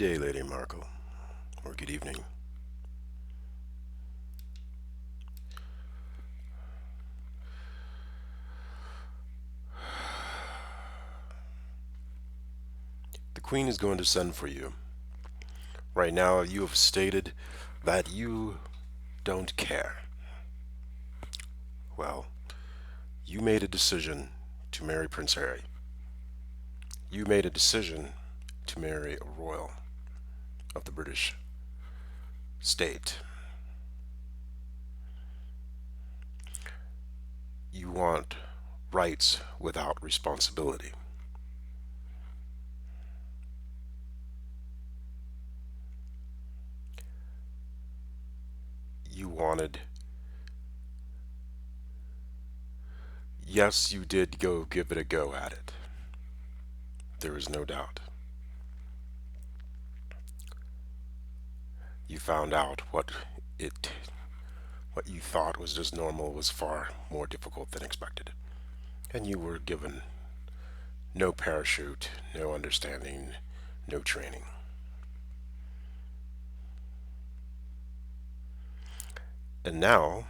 day, Lady Markle, or good evening. The Queen is going to send for you. Right now, you have stated that you don't care. Well, you made a decision to marry Prince Harry. You made a decision to marry a royal of the British state. You want rights without responsibility. You wanted, yes, you did go give it a go at it. There is no doubt. You found out it what you thought was just normal was far more difficult than expected. And you were given no parachute, no understanding, no training. And now,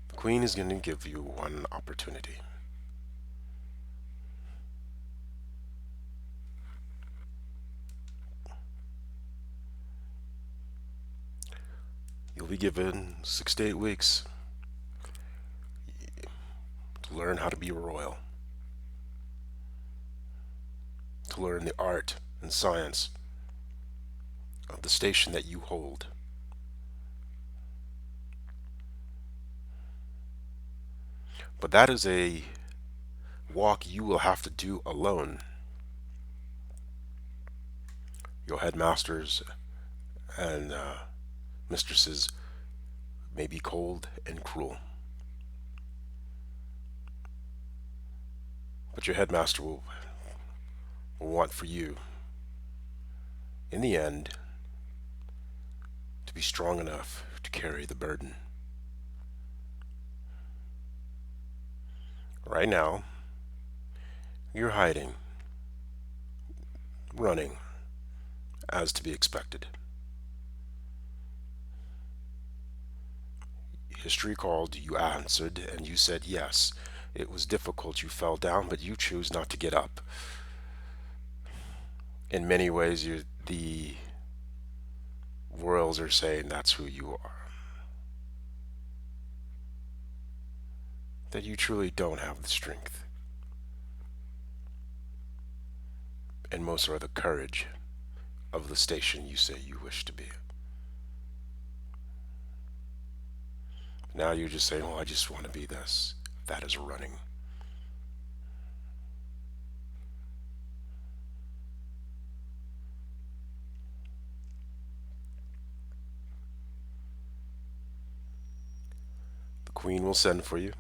the Queen is going to give you one opportunity. You'll be given 6 to 8 weeks to learn how to be royal, to learn the art and science of the station that you hold. But that is a walk you will have to do alone. Your headmasters and mistresses may be cold and cruel, but your headmaster will want for you, in the end, to be strong enough to carry the burden. Right now, you're hiding, running, as to be expected. History called, you answered, and you said yes. It was difficult, you fell down, but you choose not to get up. In many ways, the royals are saying that's who you are. That you truly don't have the strength, and most are the courage of the station you say you wish to be. Now you're just saying, well, I just want to be this. That is running. The Queen will send for you.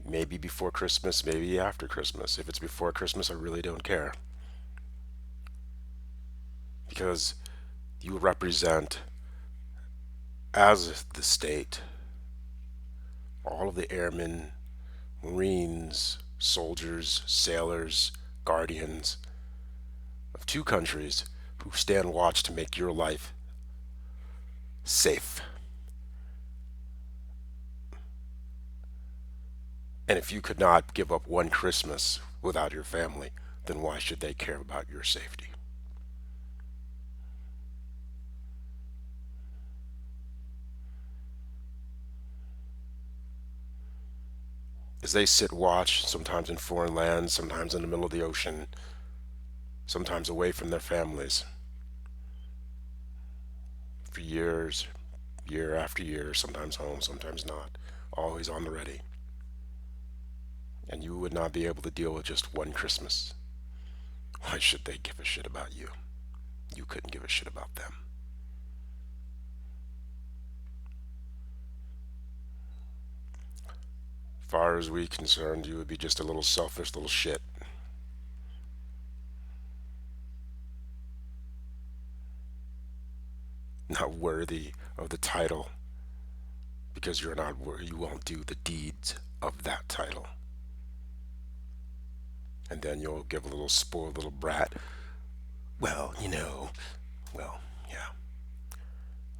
Maybe before Christmas, maybe after Christmas. If it's before Christmas, I really don't care. Because you represent, as the state, all of the airmen, marines, soldiers, sailors, guardians of two countries who stand watch to make your life safe. And if you could not give up one Christmas without your family, then why should they care about your safety? As they sit watch, sometimes in foreign lands, sometimes in the middle of the ocean, sometimes away from their families, for years, year after year, sometimes home, sometimes not, always on the ready. And you would not be able to deal with just one Christmas. Why should they give a shit about you? You couldn't give a shit about them. Far as we concerned, you would be just a little selfish little shit. Not worthy of the title because you're not worthy. You won't do the deeds of that title. And then you'll give a little spoiled little brat Well, well, yeah.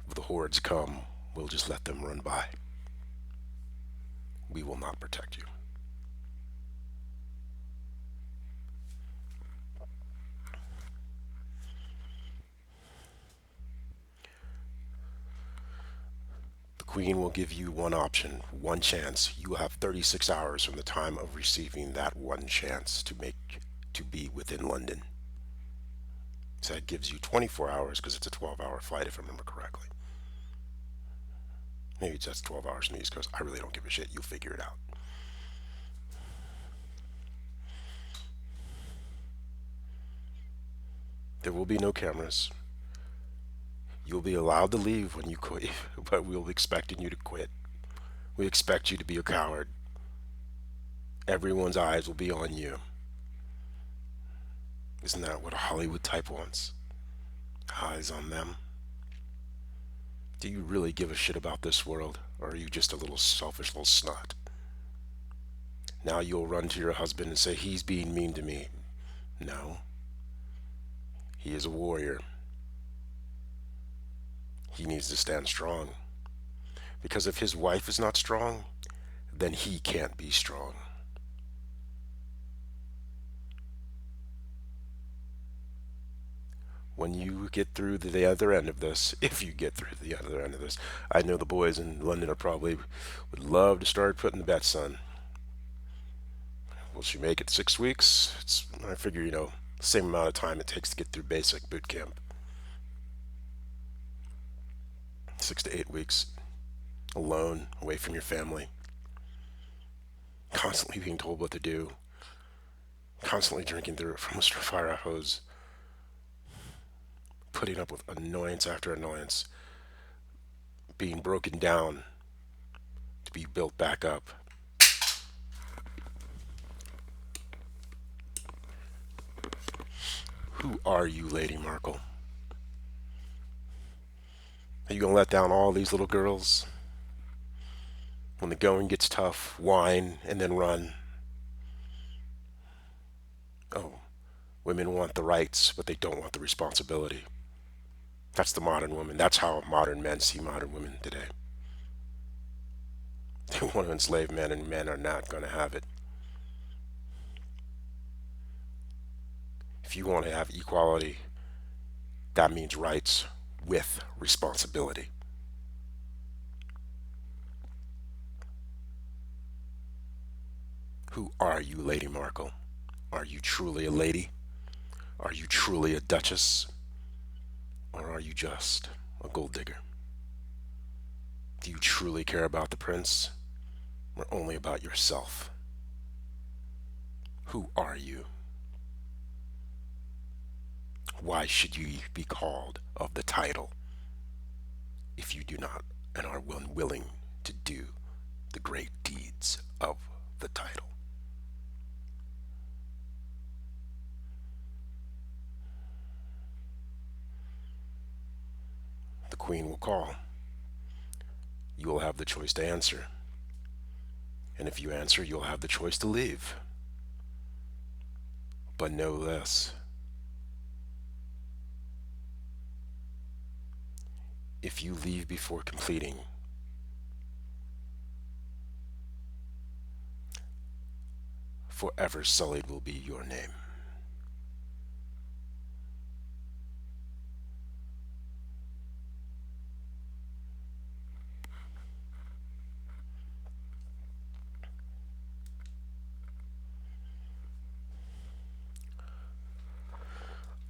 If the hordes come, we'll just let them run by. We will not protect you. The Queen will give you one option, one chance. You will have 36 hours from the time of receiving that one chance to be within London. So that gives you 24 hours because it's a 12-hour flight, if I remember correctly. Maybe it's just 12 hours on the East Coast. I really don't give a shit. You'll figure it out. There will be no cameras. You'll be allowed to leave when you quit, but we'll be expecting you to quit. We expect you to be a coward. Everyone's eyes will be on you. Isn't that what a Hollywood type wants? Eyes on them. Do you really give a shit about this world, or are you just a little selfish little snot? Now you'll run to your husband and say, he's being mean to me. No, he is a warrior. He needs to stand strong. Because if his wife is not strong, then he can't be strong. When you get through the other end of this, if you get through the other end of this, I know the boys in London are probably would love to start putting the bets on. Will she make it 6 weeks? I figure, the same amount of time it takes to get through basic boot camp. 6 to 8 weeks, alone, away from your family, constantly being told what to do, constantly drinking through it from a fire hose, putting up with annoyance after annoyance, being broken down to be built back up. Who are you, Lady Markle? Are you going to let down all these little girls? When the going gets tough, whine and then run. Oh, women want the rights, but they don't want the responsibility. That's the modern woman. That's how modern men see modern women today. They want to enslave men, and men are not going to have it. If you want to have equality, that means rights with responsibility. Who are you, Lady Markle? Are you truly a lady? Are you truly a duchess? Or are you just a gold digger? Do you truly care about the prince? Or only about yourself? Who are you? Why should you be called of the title if you do not and are unwilling to do the great deeds of the title? The Queen will call. You will have the choice to answer. And if you answer, you'll have the choice to leave. But know this. If you leave before completing, forever sullied will be your name.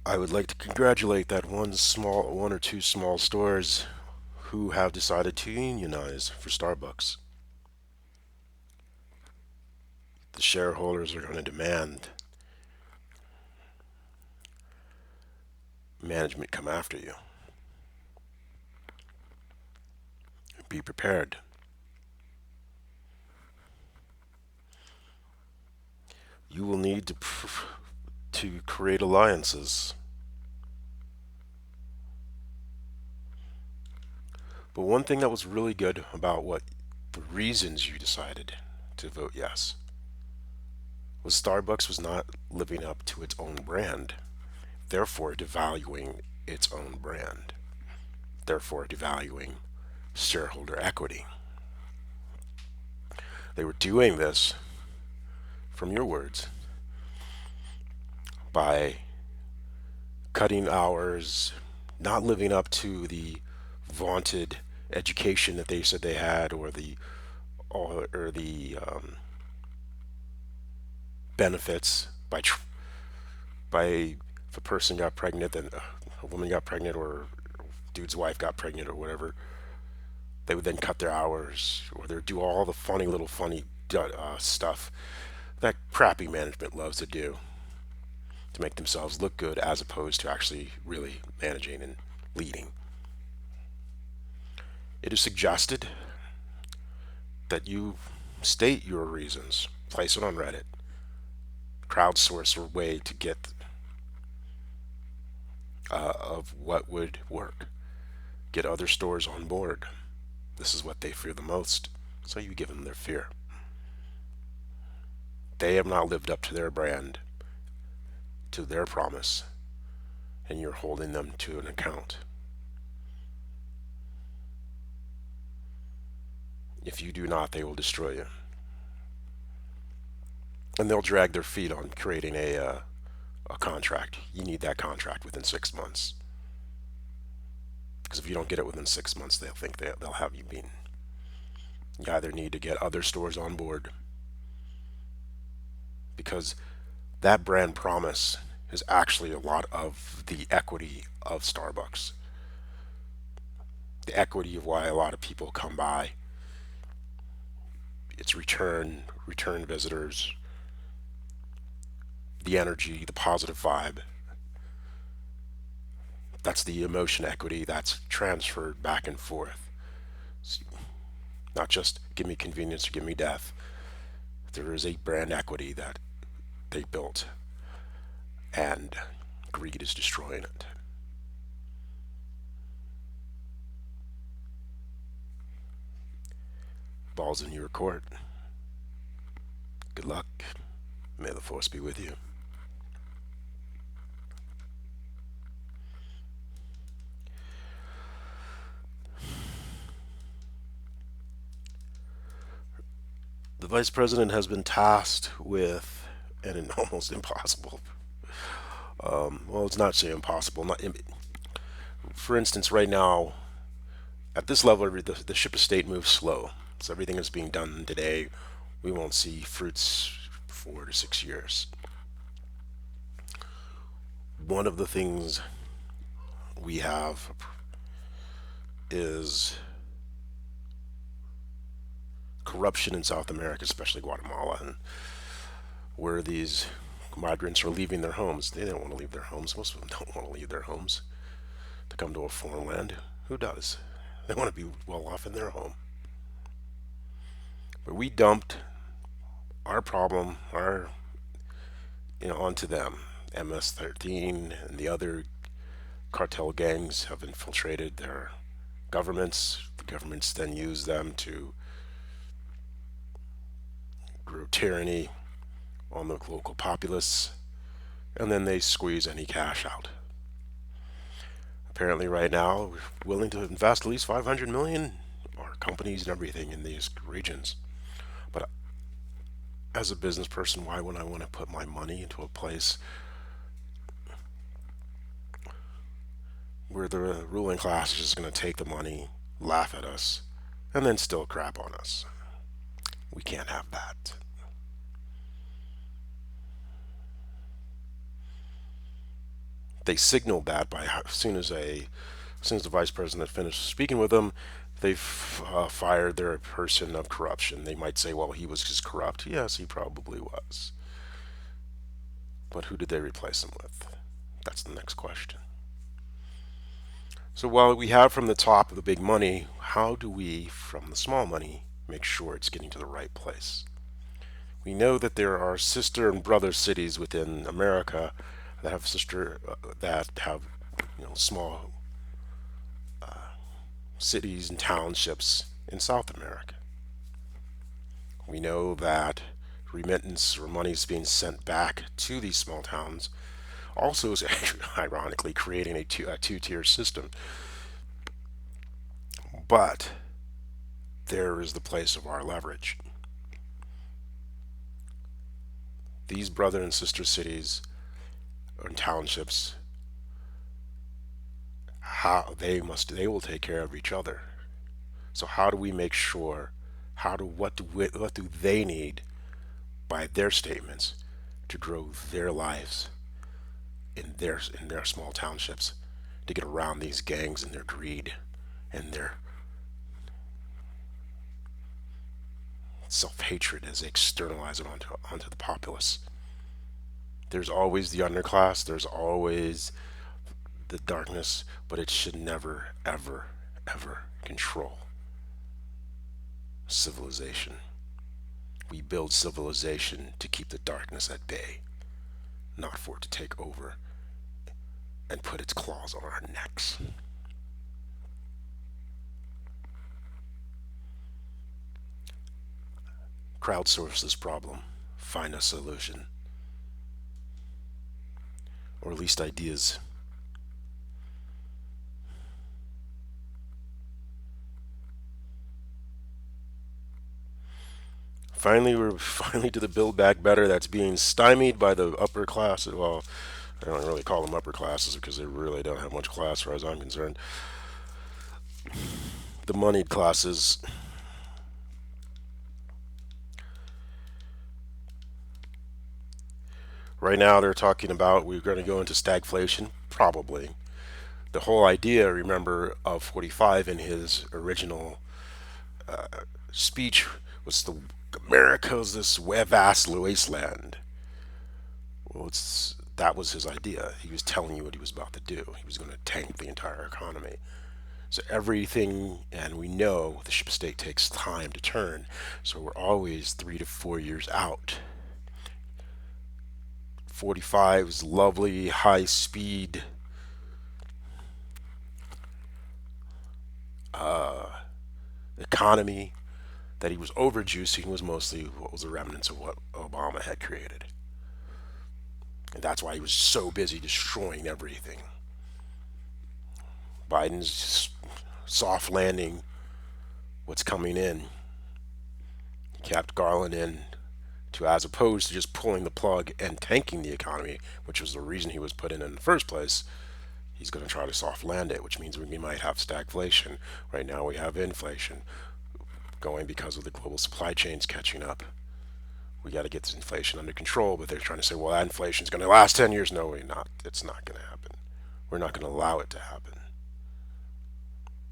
I would like to congratulate that one or two small stores who have decided to unionize for Starbucks. The shareholders are going to demand management come after you. Be prepared. You will need to create alliances. But one thing that was really good about what the reasons you decided to vote yes was Starbucks was not living up to its own brand. therefore devaluing its own brand, therefore devaluing shareholder equity. They were doing this, from your words, by cutting hours, not living up to the vaunted education that they said they had, or the benefits by if a person got pregnant, then a woman got pregnant, or dude's wife got pregnant, or whatever. They would then cut their hours, or they'd do all the funny stuff that crappy management loves to do to make themselves look good, as opposed to actually really managing and leading. It is suggested that you state your reasons, place it on Reddit, crowdsource a way to get of what would work, get other stores on board. This is what they fear the most, so you give them their fear. They have not lived up to their brand, to their promise, and you're holding them to an account. If you do not, they will destroy you. And they'll drag their feet on creating a contract. You need that contract within 6 months. Because if you don't get it within 6 months, they'll think they'll have you beaten. You either need to get other stores on board, because that brand promise is actually a lot of the equity of Starbucks. The equity of why a lot of people come by. It's return visitors, the energy, the positive vibe. That's the emotion equity that's transferred back and forth. It's not just give me convenience or give me death. There is a brand equity that they built, and greed is destroying it. Ball's in your court. Good luck. May the force be with you. The vice president has been tasked with an almost impossible. Well, it's not say impossible. Not, for instance, right now, at this level, the ship of state moves slow. So everything that's being done today, we won't see fruits 4 to 6 years. One of the things we have is corruption in South America, especially Guatemala, and where these migrants are leaving their homes. They don't want to leave their homes. Most of them don't want to leave their homes to come to a foreign land. Who does? They want to be well off in their home. But we dumped our problem, onto them. MS-13 and the other cartel gangs have infiltrated their governments. The governments then use them to grow tyranny on the local populace, and then they squeeze any cash out. Apparently, right now, we're willing to invest at least 500 million, our companies and everything in these regions. But as a business person, why would I want to put my money into a place where the ruling class is just going to take the money, laugh at us, and then still crap on us? We can't have that. They signaled that by as soon as the vice president finished speaking with them, they fired their person of corruption. They might say, well, he was just corrupt. Yes, he probably was. But who did they replace him with? That's the next question. So while we have from the top of the big money, how do we, from the small money, make sure it's getting to the right place? We know that there are sister and brother cities within America that have small cities and townships in South America. We know that remittance or money is being sent back to these small towns also is ironically creating a two-tier system. But there is the place of our leverage. These brother and sister cities and townships, how they will take care of each other. So how do we make sure? What do they need by their statements to grow their lives in their small townships, to get around these gangs and their greed and their self-hatred as they externalize it onto the populace. There's always the underclass, there's always the darkness, but it should never, ever, ever control civilization. We build civilization to keep the darkness at bay, not for it to take over and put its claws on our necks. Crowdsource this problem, find a solution, or at least ideas. Finally, we're finally to the Build Back Better that's being stymied by the upper class. Well, I don't really call them upper classes because they really don't have much class, as far as I'm concerned. The moneyed classes. Right now, they're talking about we're going to go into stagflation, probably. The whole idea, remember, of 45 in his original speech was the America's this vast wasteland. Well, that was his idea. He was telling you what he was about to do. He was going to tank the entire economy. So everything, and we know the ship state takes time to turn. So we're always 3 to 4 years out. 45's lovely high speed economy that he was overjuicing was mostly what was the remnants of what Obama had created. And that's why he was so busy destroying everything. Biden's soft landing what's coming in kept Garland in to, as opposed to just pulling the plug and tanking the economy, which was the reason he was put in the first place. He's going to try to soft land it, which means we might have stagflation. Right now we have inflation going because of the global supply chains catching up. We got to get this inflation under control, but they're trying to say, well, that inflation is going to last 10 years. No, we're not. It's not going to happen. We're not going to allow it to happen.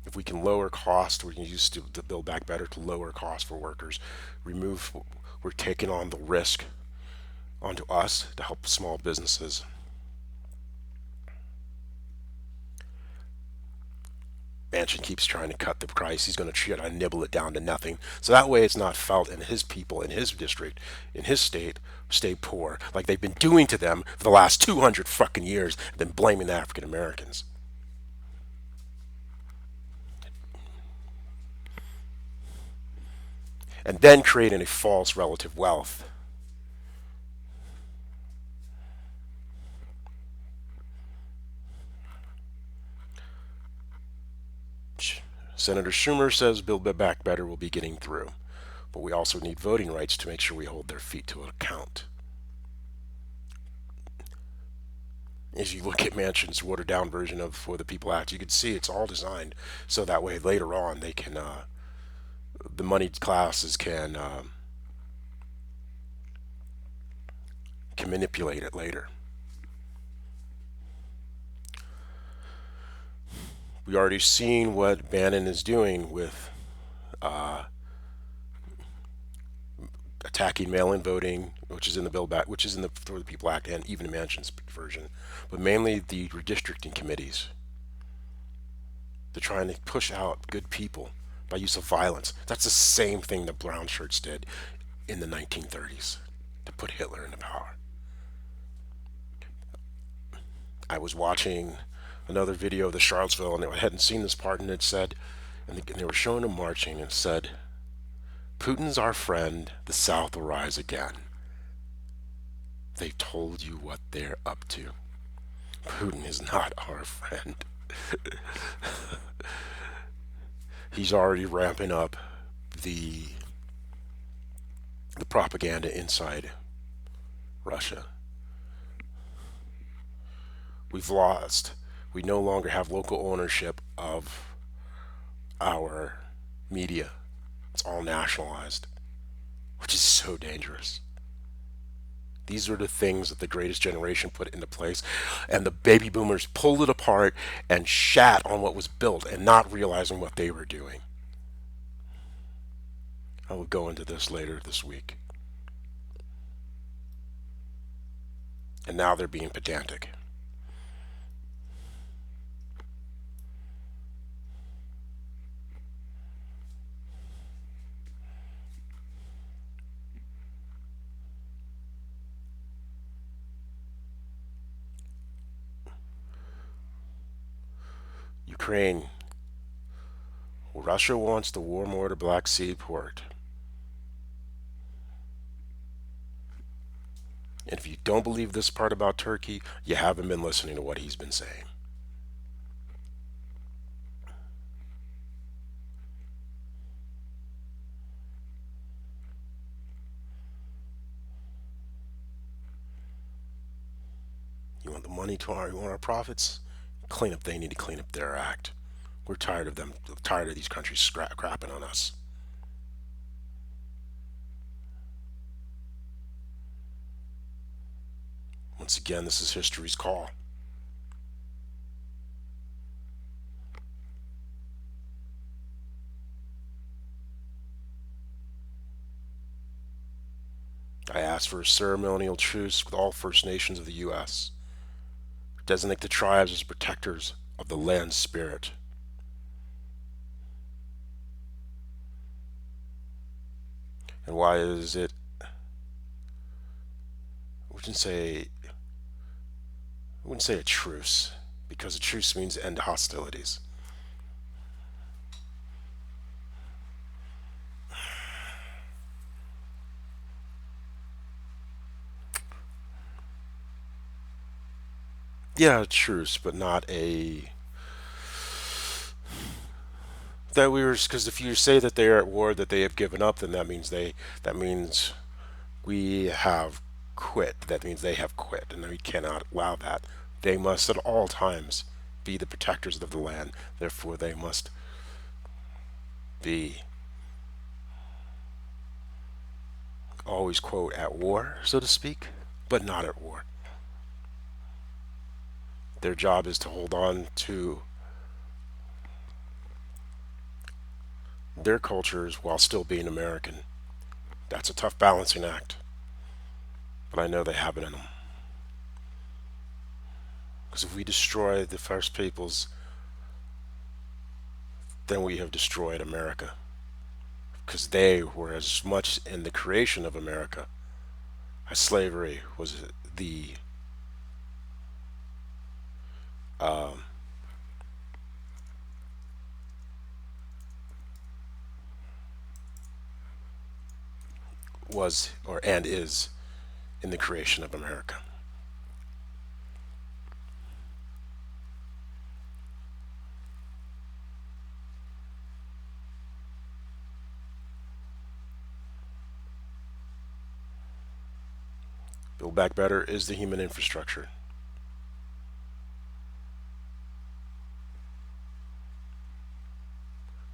If we can lower cost, we can use to Build Back Better to lower cost for workers, we're taking on the risk onto us to help small businesses. Manchin keeps trying to cut the price. He's going to try to nibble it down to nothing. So that way it's not felt in his people, in his district, in his state, stay poor, like they've been doing to them for the last 200 fucking years, and then blaming the African Americans. And then creating a false relative wealth. Senator Schumer says Build Back Better will be getting through, but we also need voting rights to make sure we hold their feet to account. As you look at Manchin's watered down version of For the People Act, you can see it's all designed so that way later on they can, the moneyed classes can manipulate it later. We already seen what Bannon is doing with attacking mail-in voting, which is in the Bill Back, which is in the For the People Act, and even Manchin's version, but mainly the redistricting committees. They're trying to push out good people by use of violence. That's the same thing the brown shirts did in the 1930s to put Hitler into power. I was watching another video of the Charlottesville, and I hadn't seen this part, and it said, and they were showing them marching, and it said, Putin's our friend, the South will rise again. They've told you what they're up to. Putin is not our friend. He's already ramping up the the propaganda inside Russia. We've lost. We no longer have local ownership of our media. It's all nationalized, which is so dangerous. These are the things that the greatest generation put into place, and the baby boomers pulled it apart and shat on what was built and not realizing what they were doing. I will go into this later this week. And now they're being pedantic. Ukraine. Russia wants the war mortar Black Sea port. And if you don't believe this part about Turkey, you haven't been listening to what he's been saying. You want the money to our, you want our profits? Clean up. They need to clean up their act. We're tired of them, tired of these countries crapping on us. Once again, this is history's call. I asked for a ceremonial truce with all First Nations of the U.S. Designate the tribes as protectors of the land spirit. And why is it? We can say, I wouldn't say a truce, because a truce means end hostilities. Yeah, a truce, but not a that we were because if you say that they are at war, that they have given up, then that means we have quit. That means they have quit, and we cannot allow that. They must at all times be the protectors of the land. Therefore, they must be always, quote, at war, so to speak, but not at war. Their job is to hold on to their cultures while still being American. That's a tough balancing act, but I know they have it in them. Because if we destroy the First Peoples, then we have destroyed America. Because they were as much in the creation of America as slavery was the um, was or and is in the creation of America. Build Back Better is the human infrastructure.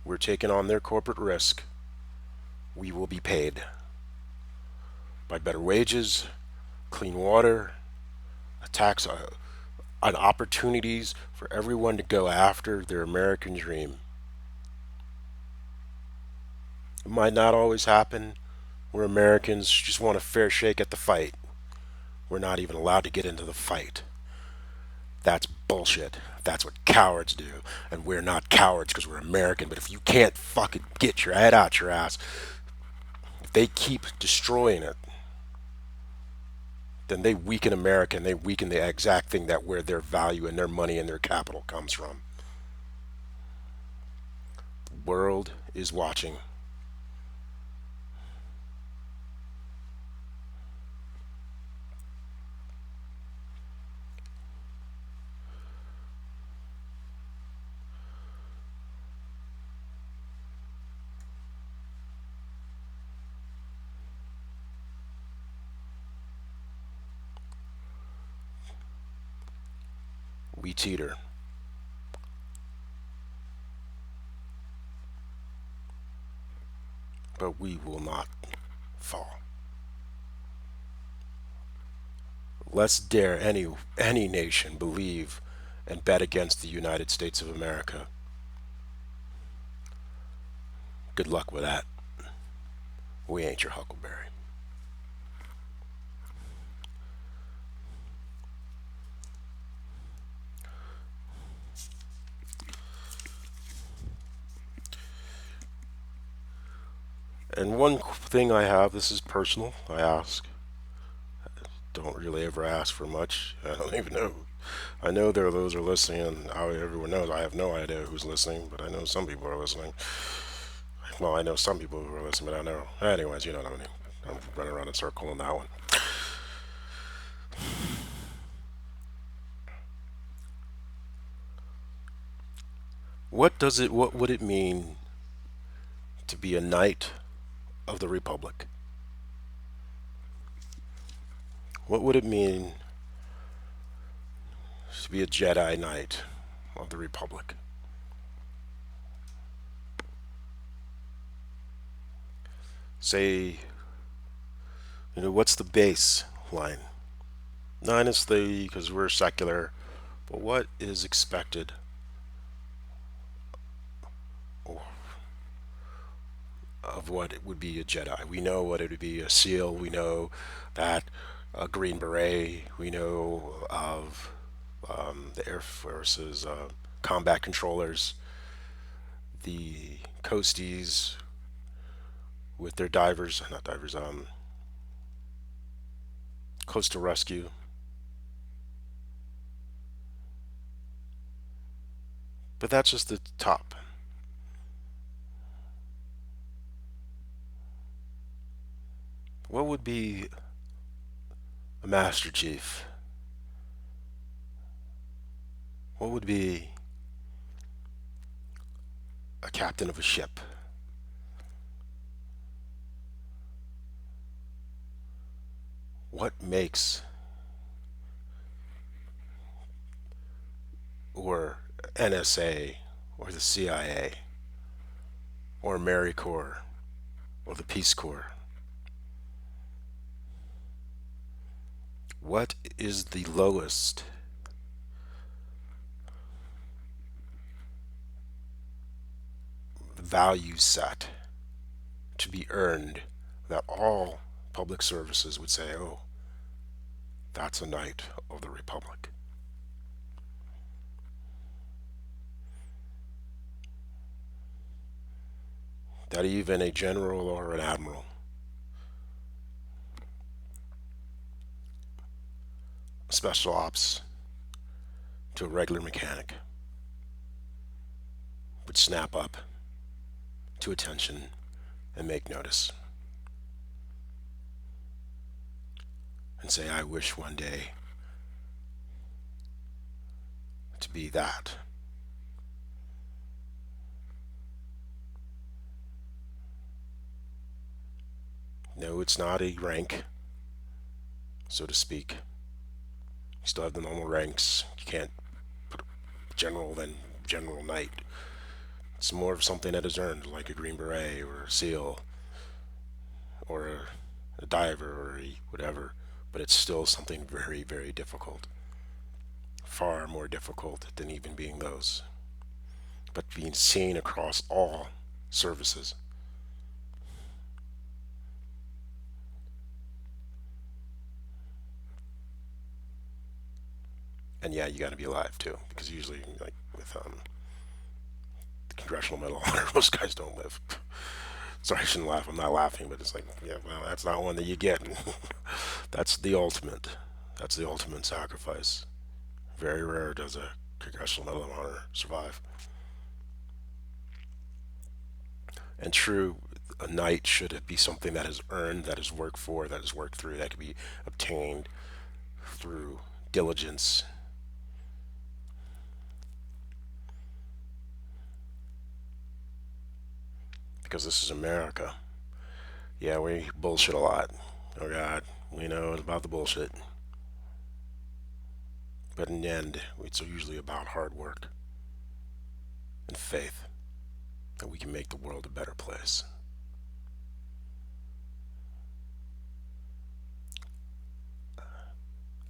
We're taking on their corporate risk. We will be paid by better wages, clean water, a tax on opportunities for everyone to go after their American dream. It might not always happen. Where Americans just want a fair shake at the fight. We're not even allowed to get into the fight. That's bullshit. That's what cowards do. And we're not cowards because we're American. But if you can't fucking get your head out your ass, if they keep destroying it, then they weaken America and they weaken the exact thing that where their value and their money and their capital comes from. The world is watching. We teeter, but we will not fall. Let's dare any nation believe and bet against the United States of America. Good luck with that. We ain't your Huckleberry. And one thing I have, this is personal, I ask. Don't really ever ask for much. I don't even know. I know there are those who are listening, and how everyone knows. I have no idea who's listening, but I know some people are listening. Well, I know some people who are listening, but I don't know. Anyways, you know what I mean. I'm running around in a circle on that one. What would it mean to be a knight of the Republic? What would it mean to be a Jedi Knight of the Republic? Say, what's the base line? Not necessarily because we're secular, but what is expected of what it would be a Jedi? We know what it would be a SEAL. We know that a Green Beret. We know of the Air Force's combat controllers, the coasties with their divers, not divers, coastal rescue. But that's just the top. What would be a Master Chief? What would be a captain of a ship? What makes, or NSA, or the CIA, or AmeriCorps, or the Peace Corps? What is the lowest value set to be earned that all public services would say, oh, that's a knight of the Republic? That even a general or an admiral, special ops to a regular mechanic, would snap up to attention and make notice and say, I wish one day to be that. No, it's not a rank, so to speak. You still have the normal ranks. You can't put general than general knight. It's more of something that is earned, like a Green Beret or a SEAL or a diver or a whatever. But it's still something very, very difficult. Far more difficult than even being those. But being seen across all services. And yeah, you got to be alive too, because usually, like with the Congressional Medal of Honor, most guys don't live. Sorry, I shouldn't laugh. I'm not laughing, but it's like, yeah, well, that's not one that you get. That's the ultimate. That's the ultimate sacrifice. Very rare does a Congressional Medal of Honor survive. And true, a knight should be something that is earned, that is worked for, that is worked through, that can be obtained through diligence. Because this is America. Yeah, we bullshit a lot. Oh God, we know about the bullshit. But in the end, it's usually about hard work and faith that we can make the world a better place.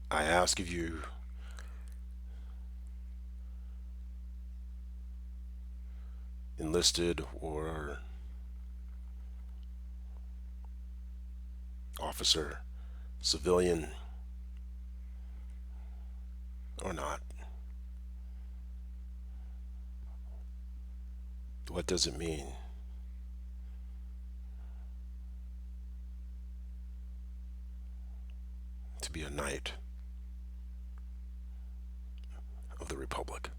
I ask of you, enlisted or officer, civilian or not, what does it mean to be a knight of the Republic?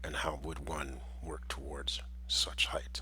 And how would one work towards such height?